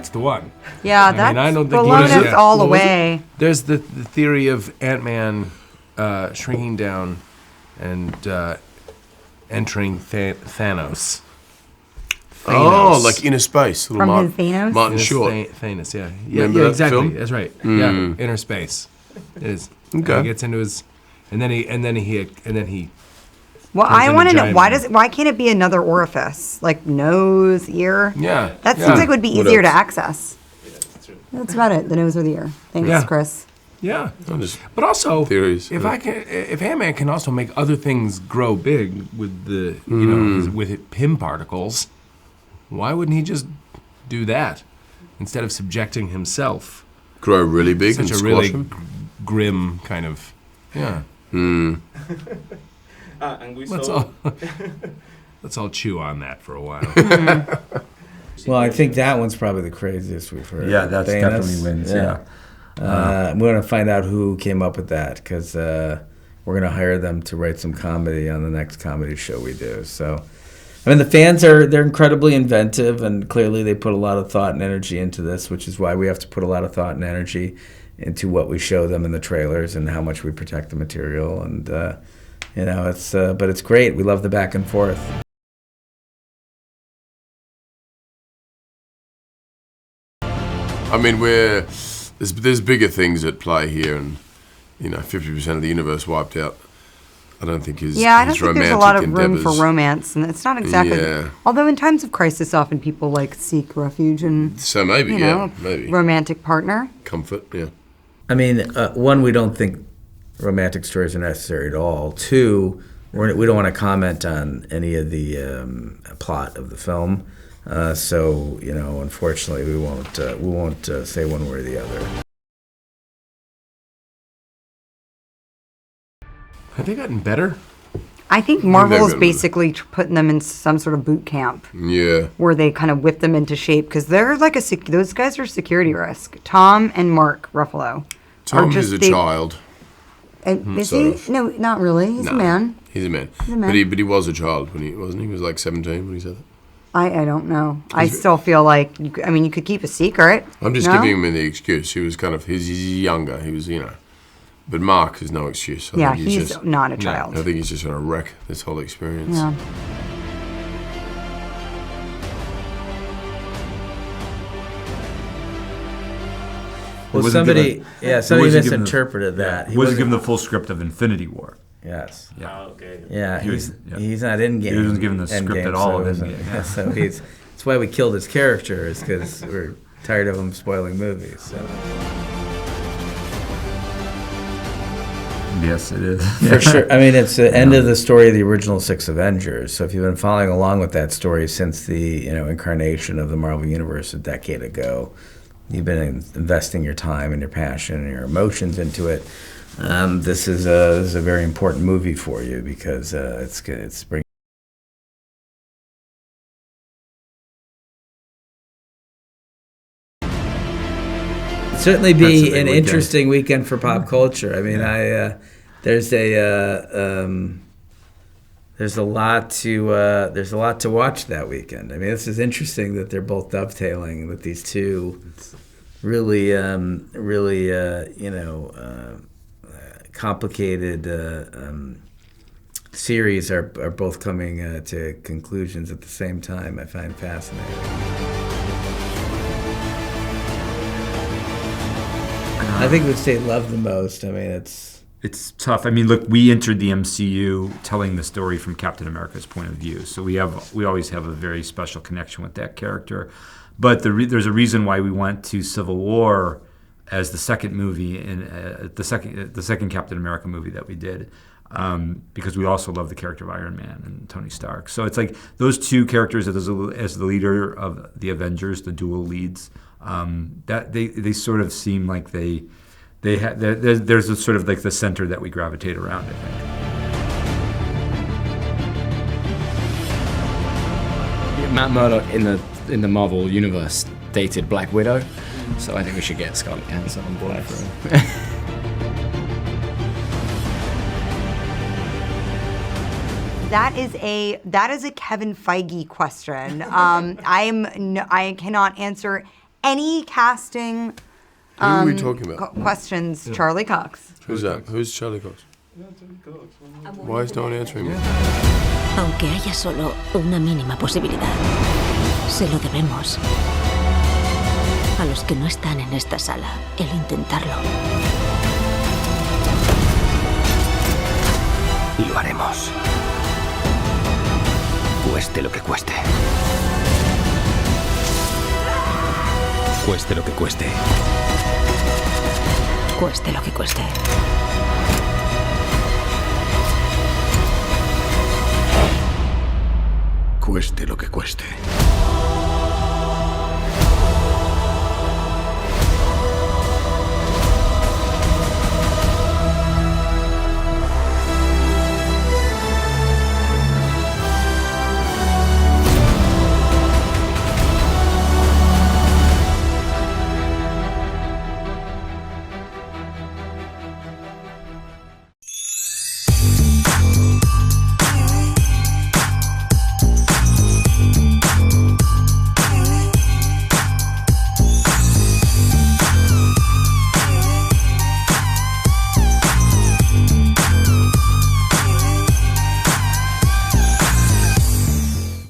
that's the one. Yeah, I don't think blown us all away. There's the theory of Ant-Man shrinking down and entering Thanos. Oh, like Inner Space. From his Thanos? Martin Short. Thanos, yeah. Remember Yeah, that exactly. film? That's right. Yeah, Inner Space. It is. Okay. And he gets into his, and then he. Well, turns I into want to know giant why can't it be another orifice, like nose, ear? Yeah. That yeah. seems like it would be What easier to else? access. That's about it. The nose or the ear. Thanks, Yeah. Chris. Yeah. Just But also, theories, if yeah. if Ant-Man can also make other things grow big with the, with Pym particles, why wouldn't he just do that instead of subjecting himself? grow really big and Such a squash really them. grim kind of, yeah. And we Let's saw. all chew on that for a while. Well, I think that one's probably the craziest we've heard. Yeah, that's Thanos. definitely wins. Yeah. We're going to find out who came up with that because we're going to hire them to write some comedy on the next comedy show we do. So, I mean, the fans they're incredibly inventive, and clearly they put a lot of thought and energy into this, which is why we have to put a lot of thought and energy into what we show them in the trailers and how much we protect the material. And but it's great. We love the back and forth. I mean, there's bigger things at play here, and 50% of the universe wiped out. I don't think his Yeah, I don't his think there's a lot of romantic room for endeavors- romance, and it's not exactly. Yeah. Although in times of crisis, often people like seek refuge and So maybe, maybe romantic partner. comfort. Yeah. I mean, one, we don't think romantic stories are necessary at all. Two, we don't want to comment on any of the plot of the film. So, unfortunately, we won't say one way or the other. Have they gotten better? I think Marvel is they're- basically putting them in some sort of boot camp Yeah. where they kind of whip them into shape because they're like those guys are a security risk. Tom and Mark Ruffalo. Tom just- is a they- child. And is sort he? of. No, not really. He's a Nah, man. He's a man. He's a man. But he was a child when he wasn't. He was like 17 when he said that. I don't know. I still feel like you could keep a secret. I'm just No? giving him the excuse. He was kind of he's younger. He was but Mark is no excuse. I Yeah, think he's just, not a I child. think he's just going to wreck this whole experience. Yeah. Well, wasn't somebody given- he somebody wasn't given the- misinterpreted that. He wasn't given the full script of Infinity War. Yes. Yeah. Oh, okay. Yeah, He was- he's not in game. He wasn't given the script Endgame, at all so of it wasn't- Endgame, yeah. So that's why we killed his character, is because we're tired of him spoiling movies. So. Yes, it is. For sure. I mean, it's the end of the story of the original 6 Avengers. So if you've been following along with that story since the incarnation of the Marvel Universe a decade ago, you've been investing your time and your passion and your emotions into it. This is a very important movie for you because it's bringing. Certainly That's a be big an weekend. interesting weekend for pop culture. I mean, there's a lot to watch that weekend. I mean, this is interesting that they're both dovetailing with these two really complicated series are both coming to conclusions at the same time. I find fascinating. I think we'd say love the most. I mean, It's tough. I mean, look, we entered the MCU telling the story from Captain America's point of view, so we always have a very special connection with that character. But there's a reason why we went to Civil War as the second movie in the second Captain America movie that we did, because we also love the character of Iron Man and Tony Stark. So it's like those two characters as the leader of the Avengers, the dual leads, that they sort of seem like there's a sort of like the center that we gravitate around, I think. Matt Murdock in the Marvel universe dated Black Widow, so I think we should get Scarlett Johansson on board for him. That is a Kevin Feige question. I cannot answer any casting Who are we talking about? questions, Charlie Cox. Who's that? Who's Charlie Cox? Why is no one answering me? Aunque haya solo una mínima posibilidad, se lo debemos a los que no están en esta sala el intentarlo. Lo haremos. Cueste lo que cueste. Cueste lo que cueste. Cueste lo que cueste. Cueste lo que cueste.